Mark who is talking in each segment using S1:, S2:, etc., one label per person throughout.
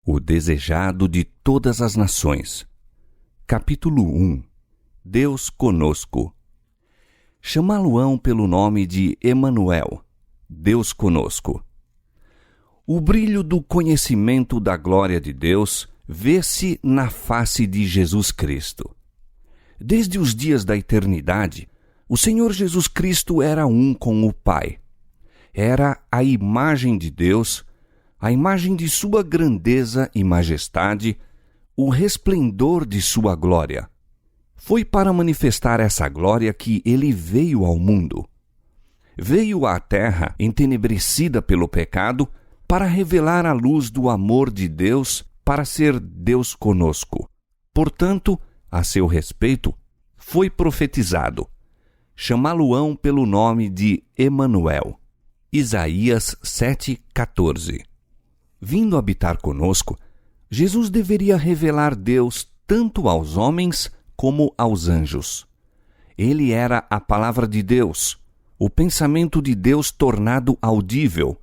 S1: O desejado de todas as nações. Capítulo 1. Deus conosco. Chamá-lo-ão pelo nome de Emanuel, Deus conosco. O brilho do conhecimento da glória de Deus vê-se na face de Jesus Cristo. Desde os dias da eternidade, o Senhor Jesus Cristo era um com o Pai. Era a imagem de Deus, a imagem de sua grandeza e majestade, o resplendor de sua glória. Foi para manifestar essa glória que ele veio ao mundo. Veio à terra entenebrecida pelo pecado para revelar a luz do amor de Deus, para ser Deus conosco. Portanto, a seu respeito, foi profetizado: chamá-lo-ão pelo nome de Emanuel. Isaías 7,14. Vindo habitar conosco, Jesus deveria revelar Deus tanto aos homens como aos anjos. Ele era a palavra de Deus, o pensamento de Deus tornado audível.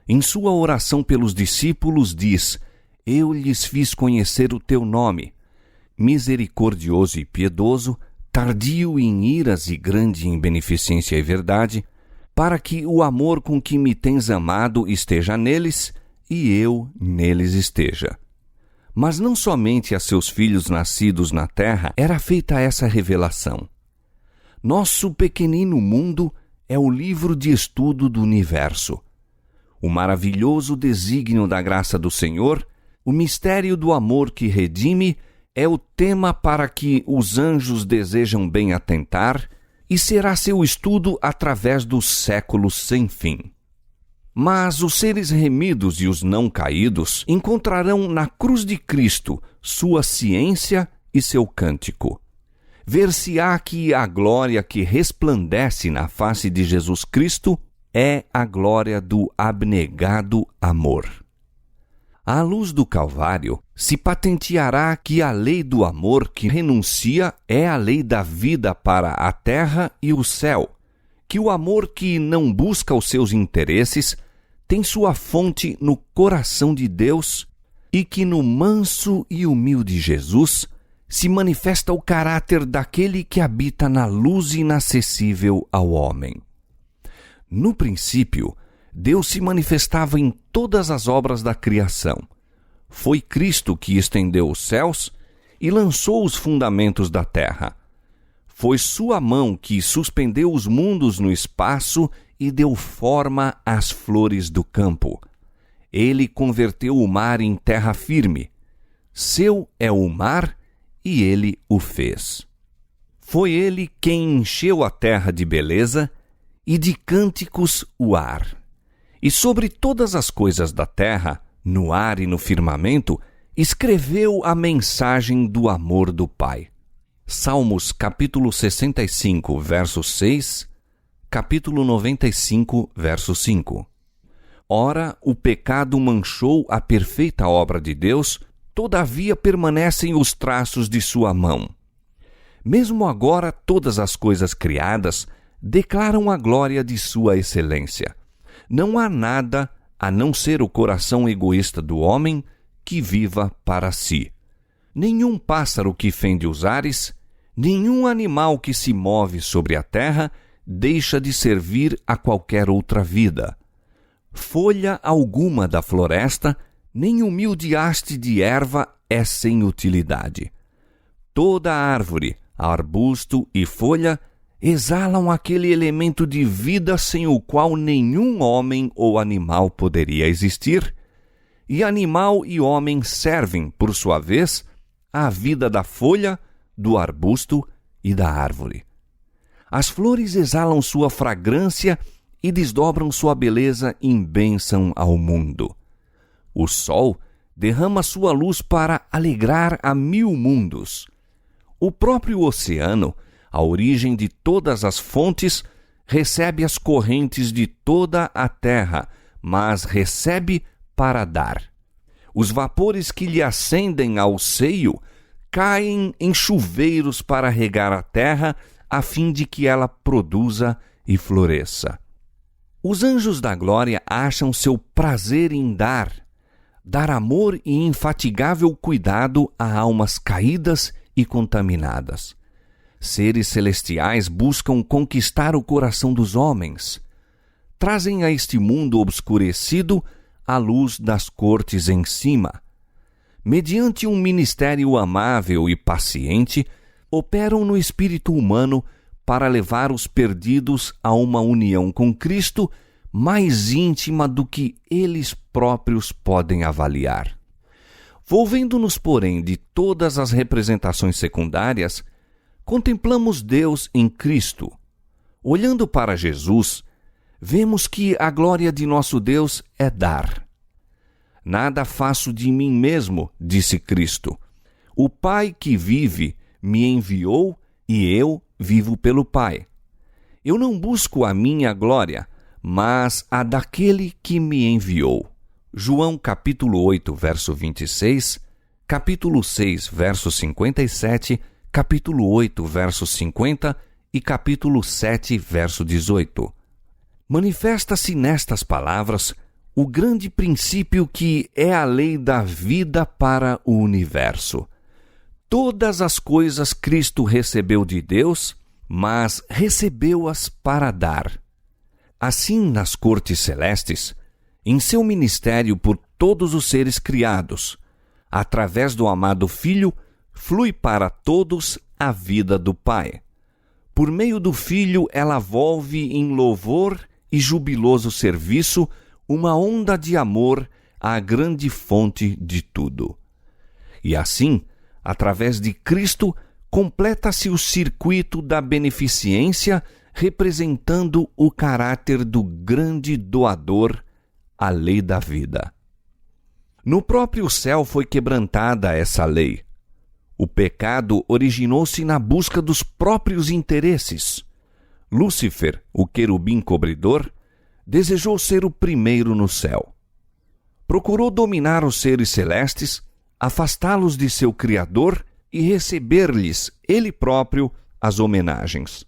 S1: Em sua oração pelos discípulos diz: Eu lhes fiz conhecer o teu nome. Misericordioso e piedoso, tardio em iras e grande em beneficência e verdade, para que o amor com que me tens amado esteja neles e eu neles esteja. Mas não somente a seus filhos nascidos na terra era feita essa revelação. Nosso pequenino mundo é o livro de estudo do universo. O maravilhoso desígnio da graça do Senhor, o mistério do amor que redime, é o tema para que os anjos desejam bem atentar e será seu estudo através dos séculos sem fim. Mas os seres remidos e os não caídos encontrarão na cruz de Cristo sua ciência e seu cântico. Ver-se-á que a glória que resplandece na face de Jesus Cristo é a glória do abnegado amor. À luz do Calvário, se patenteará que a lei do amor que renuncia é a lei da vida para a terra e o céu, que o amor que não busca os seus interesses tem sua fonte no coração de Deus e que no manso e humilde Jesus se manifesta o caráter daquele que habita na luz inacessível ao homem. No princípio, Deus se manifestava em todas as obras da criação. Foi Cristo que estendeu os céus e lançou os fundamentos da terra. Foi sua mão que suspendeu os mundos no espaço e deu forma às flores do campo. Ele converteu o mar em terra firme. Seu é o mar e ele o fez. Foi ele quem encheu a terra de beleza e de cânticos o ar. E sobre todas as coisas da terra, no ar e no firmamento, escreveu a mensagem do amor do Pai. Salmos capítulo 65, verso 6, capítulo 95, verso 5. Ora, o pecado manchou a perfeita obra de Deus, todavia permanecem os traços de sua mão. Mesmo agora todas as coisas criadas declaram a glória de sua excelência. Não há nada, a não ser o coração egoísta do homem, que viva para si. Nenhum pássaro que fende os ares, nenhum animal que se move sobre a terra, deixa de servir a qualquer outra vida. Folha alguma da floresta, nem humilde haste de erva é sem utilidade. Toda árvore, arbusto e folha exalam aquele elemento de vida sem o qual nenhum homem ou animal poderia existir, e animal e homem servem, por sua vez, à vida da folha, do arbusto e da árvore. As flores exalam sua fragrância e desdobram sua beleza em bênção ao mundo. O sol derrama sua luz para alegrar a 1000 mundos. O próprio oceano, a origem de todas as fontes, recebe as correntes de toda a terra, mas recebe para dar. Os vapores que lhe ascendem ao seio caem em chuveiros para regar a terra, a fim de que ela produza e floresça. Os anjos da glória acham seu prazer em dar. dar amor e infatigável cuidado a almas caídas e contaminadas. Seres celestiais buscam conquistar o coração dos homens. Trazem a este mundo obscurecido a luz das cortes em cima. Mediante um ministério amável e paciente, operam no espírito humano para levar os perdidos a uma união com Cristo mais íntima do que eles próprios podem avaliar. Volvendo-nos, porém, de todas as representações secundárias, contemplamos Deus em Cristo. Olhando para Jesus, vemos que a glória de nosso Deus é dar. Nada faço de mim mesmo, disse Cristo. O Pai que vive me enviou e eu vivo pelo Pai. Eu não busco a minha glória, mas a daquele que me enviou. João capítulo 8, verso 26, capítulo 6, verso 57, capítulo 8, verso 50 e capítulo 7, verso 18. Manifesta-se nestas palavras o grande princípio que é a lei da vida para o universo. Todas as coisas Cristo recebeu de Deus, mas recebeu-as para dar. Assim, nas cortes celestes, em seu ministério por todos os seres criados, através do amado Filho, flui para todos a vida do Pai. Por meio do Filho, ela volve em louvor e jubiloso serviço uma onda de amor à grande fonte de tudo. E assim, através de Cristo, completa-se o circuito da beneficência, representando o caráter do grande doador, a lei da vida. No próprio céu foi quebrantada essa lei. O pecado originou-se na busca dos próprios interesses. Lúcifer, o querubim cobridor, desejou ser o primeiro no céu. Procurou dominar os seres celestes, afastá-los de seu Criador e receber-lhes, ele próprio, as homenagens.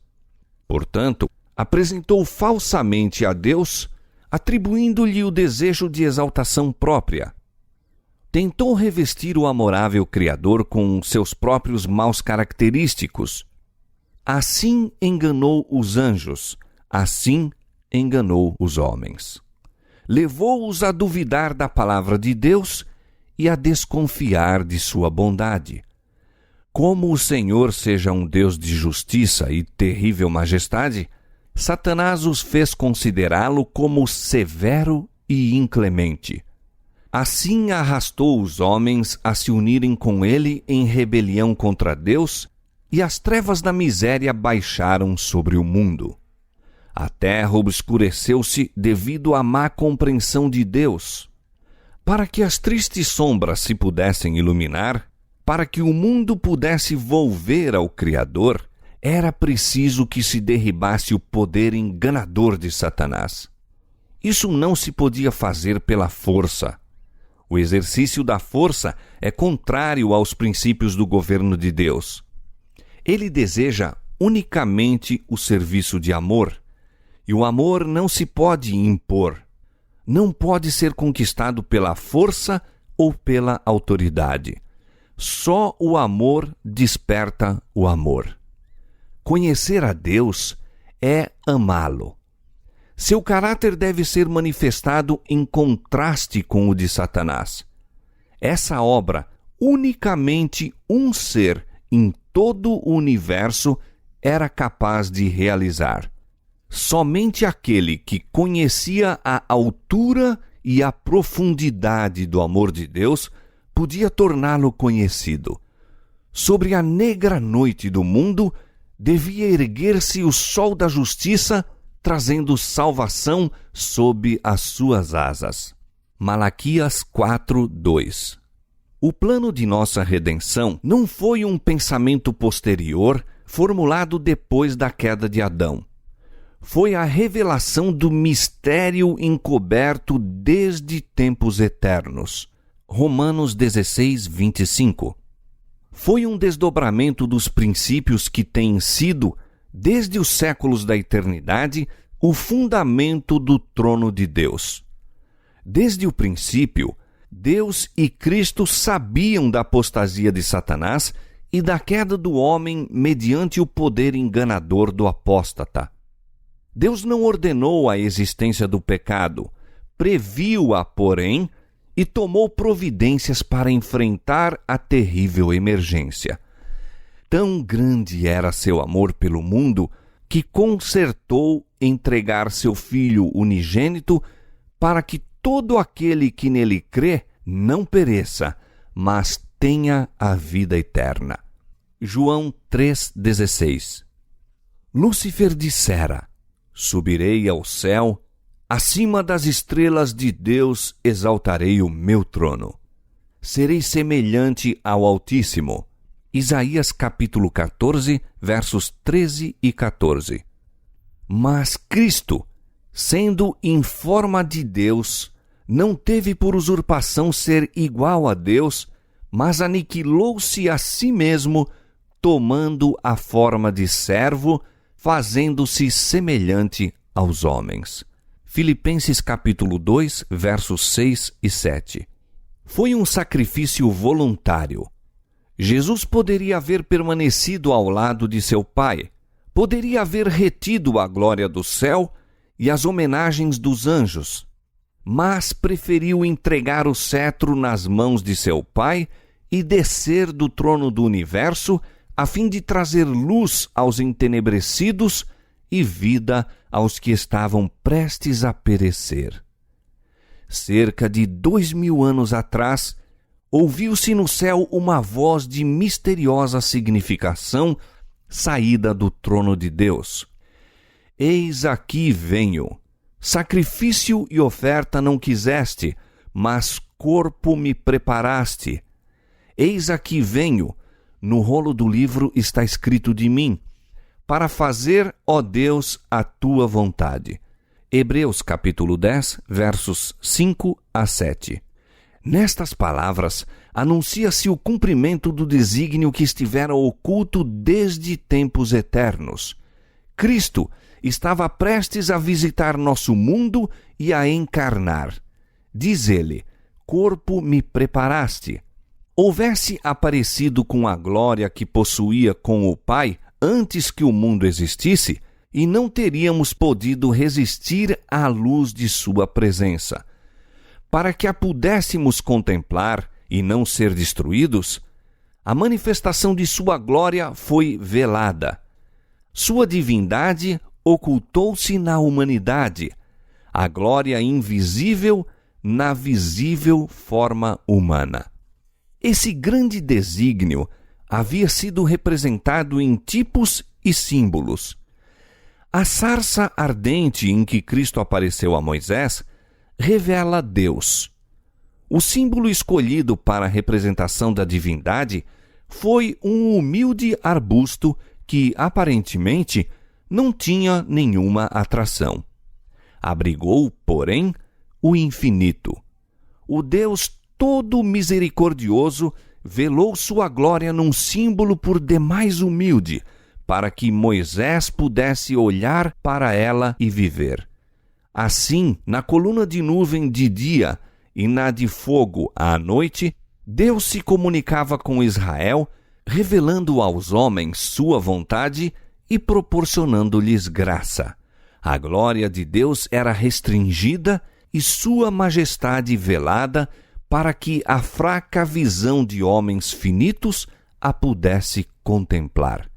S1: Portanto, apresentou falsamente a Deus, atribuindo-lhe o desejo de exaltação própria. Tentou revestir o amorável Criador com seus próprios maus característicos. Assim enganou os anjos, assim enganou os homens. Levou-os a duvidar da palavra de Deus e a desconfiar de sua bondade. Como o Senhor seja um Deus de justiça e terrível majestade, Satanás os fez considerá-lo como severo e inclemente. Assim arrastou os homens a se unirem com ele em rebelião contra Deus, e as trevas da miséria baixaram sobre o mundo. A terra obscureceu-se devido à má compreensão de Deus. Para que as tristes sombras se pudessem iluminar, para que o mundo pudesse volver ao Criador, era preciso que se derribasse o poder enganador de Satanás. Isso não se podia fazer pela força. O exercício da força é contrário aos princípios do governo de Deus. Ele deseja unicamente o serviço de amor, e o amor não se pode impor. Não pode ser conquistado pela força ou pela autoridade. Só o amor desperta o amor. Conhecer a Deus é amá-lo. Seu caráter deve ser manifestado em contraste com o de Satanás. Essa obra, unicamente um ser em todo o universo era capaz de realizar. Somente aquele que conhecia a altura e a profundidade do amor de Deus podia torná-lo conhecido. Sobre a negra noite do mundo devia erguer-se o sol da justiça, trazendo salvação sob as suas asas. Malaquias 4:2. O plano de nossa redenção não foi um pensamento posterior, formulado depois da queda de Adão. Foi a revelação do mistério encoberto desde tempos eternos. Romanos 16:25. Foi um desdobramento dos princípios que têm sido, desde os séculos da eternidade, o fundamento do trono de Deus. Desde o princípio, Deus e Cristo sabiam da apostasia de Satanás e da queda do homem mediante o poder enganador do apóstata. Deus não ordenou a existência do pecado, previu-a, porém, e tomou providências para enfrentar a terrível emergência. Tão grande era seu amor pelo mundo que concertou entregar seu Filho unigênito para que todo aquele que nele crê não pereça, mas tenha a vida eterna. João 3,16. Lúcifer dissera: subirei ao céu, acima das estrelas de Deus exaltarei o meu trono. Serei semelhante ao Altíssimo. Isaías capítulo 14, versos 13 e 14. Mas Cristo, sendo em forma de Deus, não teve por usurpação ser igual a Deus, mas aniquilou-se a si mesmo, tomando a forma de servo, fazendo-se semelhante aos homens. Filipenses capítulo 2, versos 6 e 7. Foi um sacrifício voluntário. Jesus poderia haver permanecido ao lado de seu Pai, poderia haver retido a glória do céu e as homenagens dos anjos, mas preferiu entregar o cetro nas mãos de seu Pai e descer do trono do universo a fim de trazer luz aos entenebrecidos e vida aos que estavam prestes a perecer. Cerca de 2000 anos atrás, ouviu-se no céu uma voz de misteriosa significação saída do trono de Deus. Eis aqui venho. Sacrifício e oferta não quiseste, mas corpo me preparaste. Eis aqui venho. No rolo do livro está escrito de mim, para fazer, ó Deus, a tua vontade. Hebreus capítulo 10, versos 5 a 7. Nestas palavras, anuncia-se o cumprimento do desígnio que estivera oculto desde tempos eternos. Cristo estava prestes a visitar nosso mundo e a encarnar. Diz ele: corpo me preparaste. Houvesse aparecido com a glória que possuía com o Pai antes que o mundo existisse, e não teríamos podido resistir à luz de sua presença. Para que a pudéssemos contemplar e não ser destruídos, a manifestação de sua glória foi velada. Sua divindade ocultou-se na humanidade, a glória invisível na visível forma humana. Esse grande desígnio havia sido representado em tipos e símbolos. A sarça ardente em que Cristo apareceu a Moisés revela Deus. O símbolo escolhido para a representação da divindade foi um humilde arbusto que, aparentemente, não tinha nenhuma atração. Abrigou, porém, o infinito. O Deus todo misericordioso velou sua glória num símbolo por demais humilde, para que Moisés pudesse olhar para ela e viver. Assim, na coluna de nuvem de dia e na de fogo à noite, Deus se comunicava com Israel, revelando aos homens sua vontade e proporcionando-lhes graça. A glória de Deus era restringida e sua majestade velada para que a fraca visão de homens finitos a pudesse contemplar.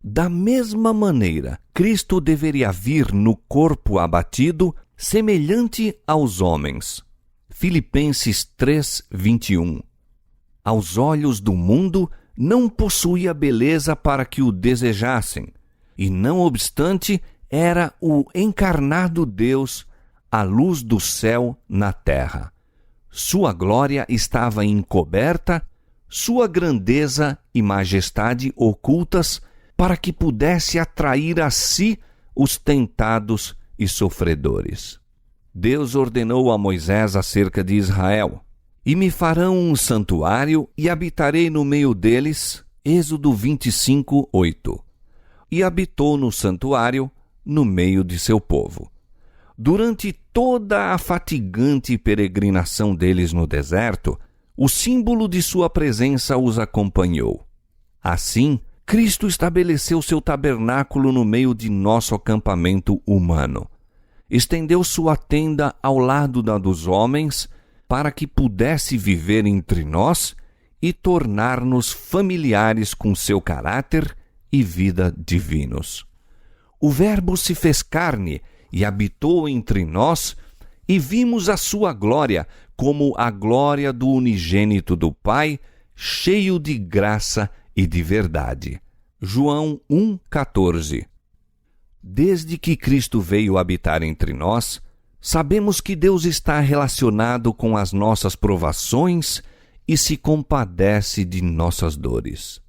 S1: Da mesma maneira, Cristo deveria vir no corpo abatido, semelhante aos homens. Filipenses 3, 21. Aos olhos do mundo, não possuía beleza para que o desejassem, e não obstante, era o encarnado Deus, a luz do céu na terra. Sua glória estava encoberta, sua grandeza e majestade ocultas, para que pudesse atrair a si os tentados e sofredores. Deus ordenou a Moisés acerca de Israel: e me farão um santuário e habitarei no meio deles. Êxodo 25, 8. E habitou no santuário, no meio de seu povo. Durante toda a fatigante peregrinação deles no deserto, o símbolo de sua presença os acompanhou. Assim, Cristo estabeleceu seu tabernáculo no meio de nosso acampamento humano. Estendeu sua tenda ao lado da dos homens, para que pudesse viver entre nós e tornar-nos familiares com seu caráter e vida divinos. O Verbo se fez carne e habitou entre nós, e vimos a sua glória, como a glória do unigênito do Pai, cheio de graça e de verdade. João 1,14. Desde que Cristo veio habitar entre nós, sabemos que Deus está relacionado com as nossas provações e se compadece de nossas dores.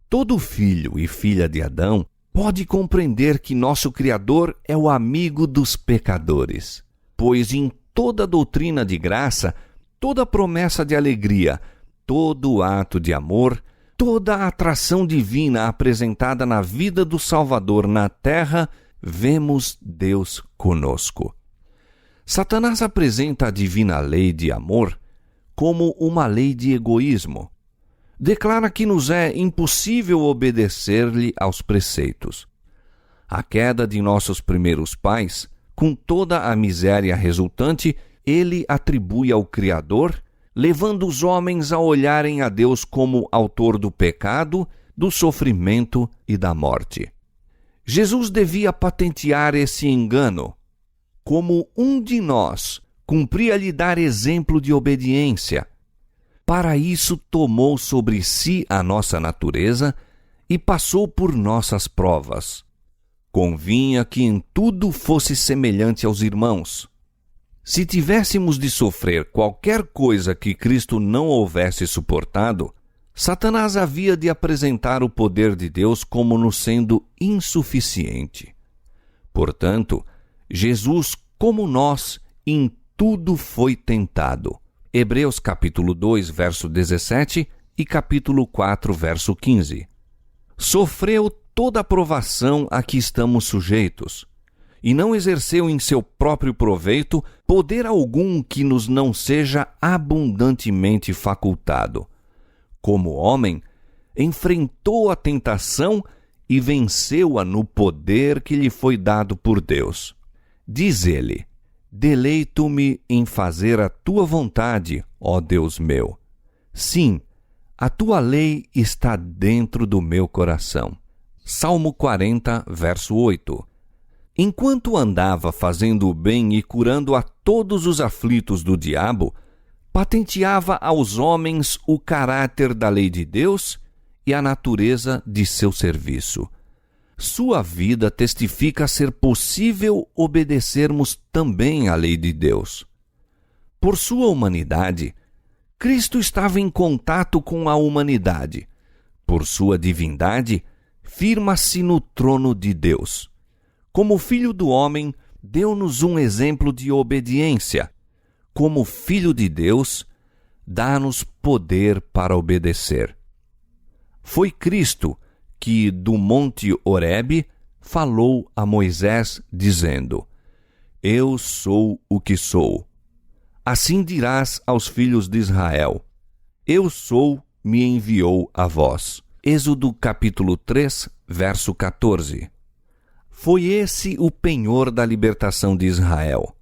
S1: Todo filho e filha de Adão pode compreender que nosso Criador é o amigo dos pecadores, pois em toda doutrina de graça, toda promessa de alegria, todo ato de amor, toda a atração divina apresentada na vida do Salvador na terra, vemos Deus conosco. Satanás apresenta a divina lei de amor como uma lei de egoísmo. Declara que nos é impossível obedecer-lhe aos preceitos. A queda de nossos primeiros pais, com toda a miséria resultante, ele atribui ao Criador, levando os homens a olharem a Deus como autor do pecado, do sofrimento e da morte. Jesus devia patentear esse engano. Como um de nós, cumpria-lhe dar exemplo de obediência. Para isso, tomou sobre si a nossa natureza e passou por nossas provas. Convinha que em tudo fosse semelhante aos irmãos. Se tivéssemos de sofrer qualquer coisa que Cristo não houvesse suportado, Satanás havia de apresentar o poder de Deus como nos sendo insuficiente. Portanto, Jesus, como nós, em tudo foi tentado. Hebreus capítulo 2, verso 17 e capítulo 4, verso 15. Sofreu toda a provação a que estamos sujeitos, e não exerceu em seu próprio proveito poder algum que nos não seja abundantemente facultado. Como homem, enfrentou a tentação e venceu-a no poder que lhe foi dado por Deus. Diz ele: deleito-me em fazer a tua vontade, ó Deus meu. Sim, a tua lei está dentro do meu coração. Salmo 40, verso 8. Enquanto andava fazendo o bem e curando a todos os aflitos do diabo, patenteava aos homens o caráter da lei de Deus e a natureza de seu serviço. Sua vida testifica ser possível obedecermos também à lei de Deus. Por sua humanidade, Cristo estava em contato com a humanidade. Por sua divindade, firma-se no trono de Deus. Como filho do homem, deu-nos um exemplo de obediência. Como filho de Deus, dá-nos poder para obedecer. Foi Cristo que, do monte Horebe, falou a Moisés, dizendo: Eu sou o que sou. Assim dirás aos filhos de Israel: Eu sou, me enviou a vós. Êxodo capítulo 3, verso 14. Foi esse o penhor da libertação de Israel.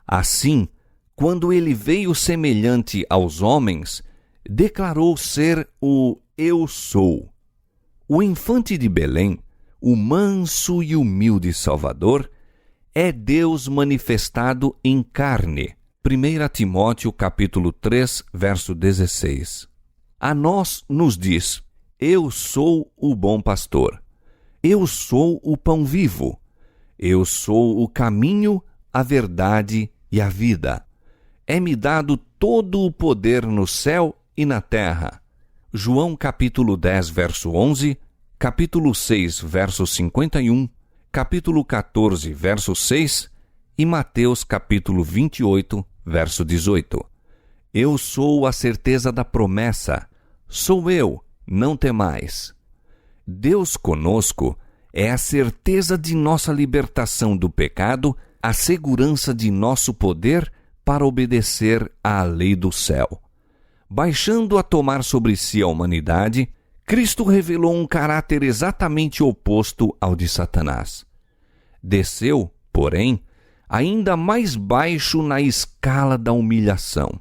S1: Assim, quando ele veio semelhante aos homens, declarou ser o Eu sou. O infante de Belém, o manso e humilde Salvador, é Deus manifestado em carne. 1 Timóteo capítulo 3, verso 16. A nós nos diz: Eu sou o bom pastor. Eu sou o pão vivo. Eu sou o caminho, a verdade e a vida. É-me dado todo o poder no céu e na terra. João capítulo 10, verso 11, capítulo 6, verso 51, capítulo 14, verso 6 e Mateus capítulo 28, verso 18. Eu sou a certeza da promessa. Sou eu, não temais. Deus conosco é a certeza de nossa libertação do pecado, a segurança de nosso poder para obedecer à lei do céu. Baixando a tomar sobre si a humanidade, Cristo revelou um caráter exatamente oposto ao de Satanás. Desceu, porém, ainda mais baixo na escala da humilhação.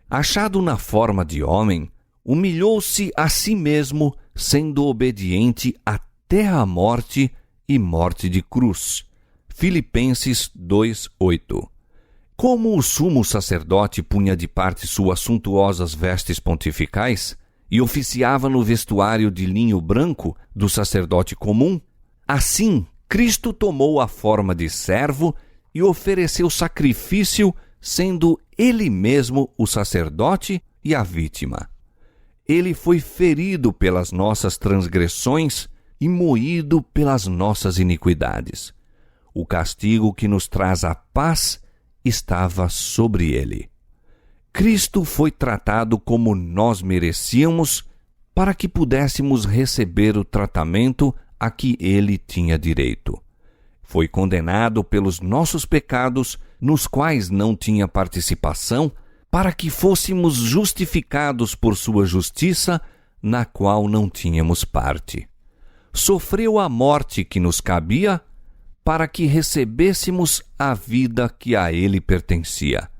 S1: Achado na forma de homem, humilhou-se a si mesmo, sendo obediente até a morte e morte de cruz. Filipenses 2:8. Como o sumo sacerdote punha de parte suas suntuosas vestes pontificais e oficiava no vestuário de linho branco do sacerdote comum, assim Cristo tomou a forma de servo e ofereceu sacrifício, sendo ele mesmo o sacerdote e a vítima. Ele foi ferido pelas nossas transgressões e moído pelas nossas iniquidades. O castigo que nos traz a paz estava sobre ele. Cristo foi tratado como nós merecíamos para que pudéssemos receber o tratamento a que ele tinha direito. Foi condenado pelos nossos pecados, nos quais não tinha participação, para que fôssemos justificados por sua justiça, na qual não tínhamos parte. Sofreu a morte que nos cabia, para que recebêssemos a vida que a ele pertencia.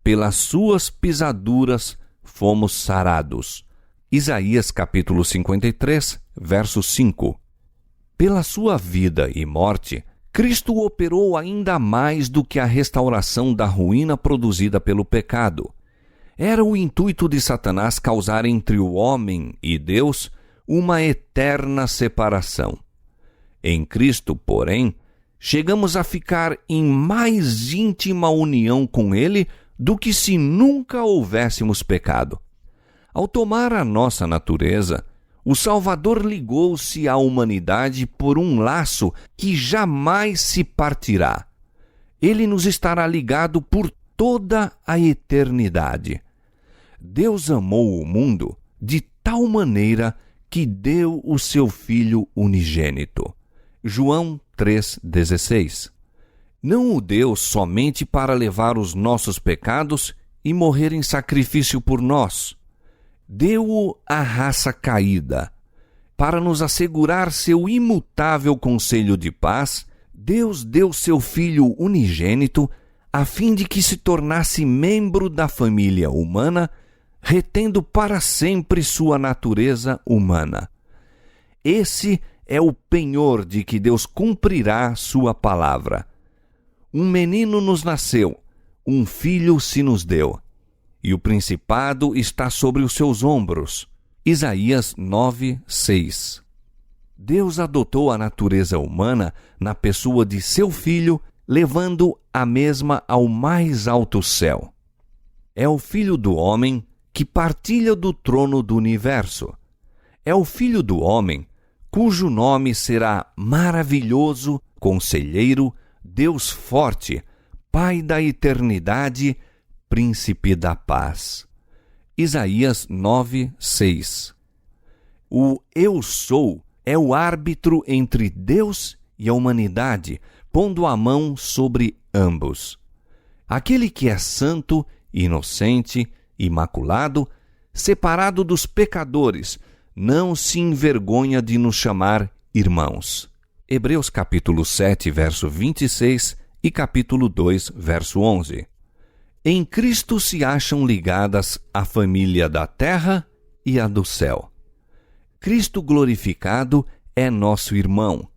S1: Pelas suas pisaduras fomos sarados. Isaías capítulo 53, verso 5. Pela sua vida e morte, Cristo operou ainda mais do que a restauração da ruína produzida pelo pecado. Era o intuito de Satanás causar entre o homem e Deus uma eterna separação. Em Cristo, porém, chegamos a ficar em mais íntima união com Ele do que se nunca houvéssemos pecado. Ao tomar a nossa natureza, o Salvador ligou-se à humanidade por um laço que jamais se partirá. Ele nos estará ligado por toda a eternidade. Deus amou o mundo de tal maneira que deu o seu Filho unigênito. João 3,16. Não o deu somente para levar os nossos pecados e morrer em sacrifício por nós. Deu-o à raça caída. Para nos assegurar seu imutável conselho de paz, Deus deu seu Filho unigênito a fim de que se tornasse membro da família humana, retendo para sempre sua natureza humana. Esse é o penhor de que Deus cumprirá sua palavra. Um menino nos nasceu, um filho se nos deu, e o principado está sobre os seus ombros. Isaías 9:6. Deus adotou a natureza humana na pessoa de seu Filho, levando a mesma ao mais alto céu. É o Filho do homem que partilha do trono do universo. É o Filho do homem cujo nome será Maravilhoso, Conselheiro, Deus Forte, Pai da Eternidade, Príncipe da Paz. Isaías 9:6. O Eu Sou é o árbitro entre Deus e a humanidade, pondo a mão sobre ambos. Aquele que é santo, inocente, imaculado, separado dos pecadores, não se envergonha de nos chamar irmãos. Hebreus capítulo 7, verso 26 e capítulo 2, verso 11. Em Cristo se acham ligadas a família da terra e a do céu. Cristo glorificado é nosso irmão.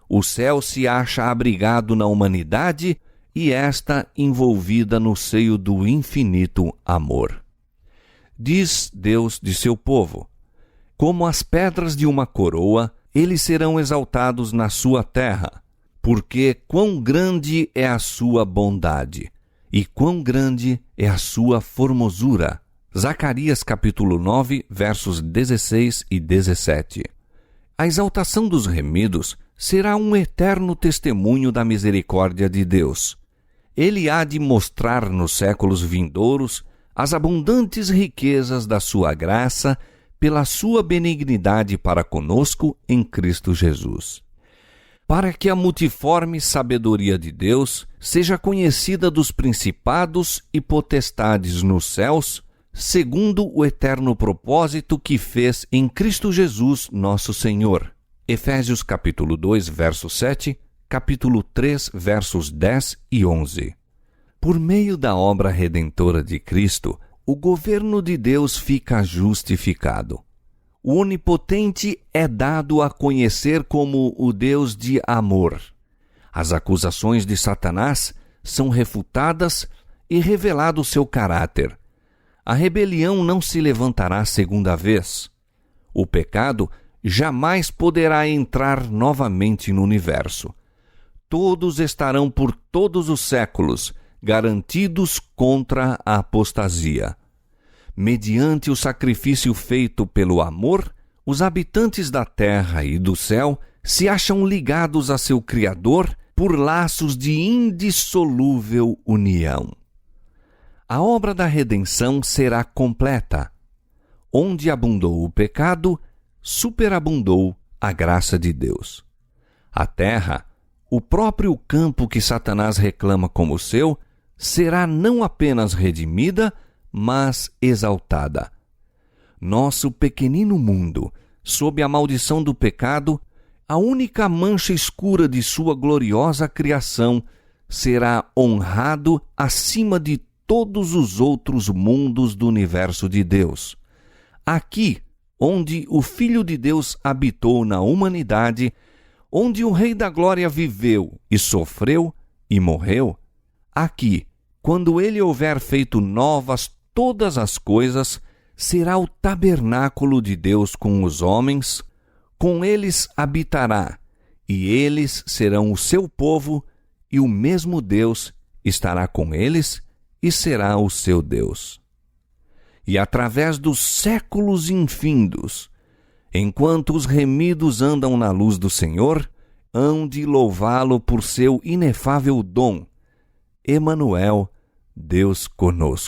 S1: O céu se acha abrigado na humanidade e esta envolvida no seio do infinito amor. Diz Deus de seu povo: como as pedras de uma coroa, eles serão exaltados na sua terra, porque quão grande é a sua bondade, e quão grande é a sua formosura. Zacarias capítulo 9, versos 16 e 17. A exaltação dos remidos será um eterno testemunho da misericórdia de Deus. Ele há de mostrar nos séculos vindouros as abundantes riquezas da sua graça pela sua benignidade para conosco em Cristo Jesus. para que a multiforme sabedoria de Deus seja conhecida dos principados e potestades nos céus, segundo o eterno propósito que fez em Cristo Jesus, nosso Senhor. Efésios capítulo 2, verso 7, capítulo 3, versos 10 e 11. Por meio da obra redentora de Cristo, o governo de Deus fica justificado. O Onipotente é dado a conhecer como o Deus de amor. As acusações de Satanás são refutadas e revelado seu caráter. A rebelião não se levantará segunda vez. O pecado jamais poderá entrar novamente no universo. Todos estarão por todos os séculos garantidos contra a apostasia. Mediante o sacrifício feito pelo amor, os habitantes da terra e do céu se acham ligados a seu Criador por laços de indissolúvel união. A obra da redenção será completa. Onde abundou o pecado, superabundou a graça de Deus. A terra, o próprio campo que Satanás reclama como seu, será não apenas redimida, mas exaltada. Nosso pequenino mundo, sob a maldição do pecado, a única mancha escura de sua gloriosa criação, será honrado acima de todos os outros mundos do universo de Deus. Aqui, onde o Filho de Deus habitou na humanidade, onde o Rei da Glória viveu e sofreu e morreu, aqui, quando ele houver feito novas todas as coisas, será o tabernáculo de Deus com os homens, com eles habitará, e eles serão o seu povo, e o mesmo Deus estará com eles e será o seu Deus. E através dos séculos infindos, enquanto os remidos andam na luz do Senhor, hão de louvá-lo por seu inefável dom. Emanuel, Deus conosco.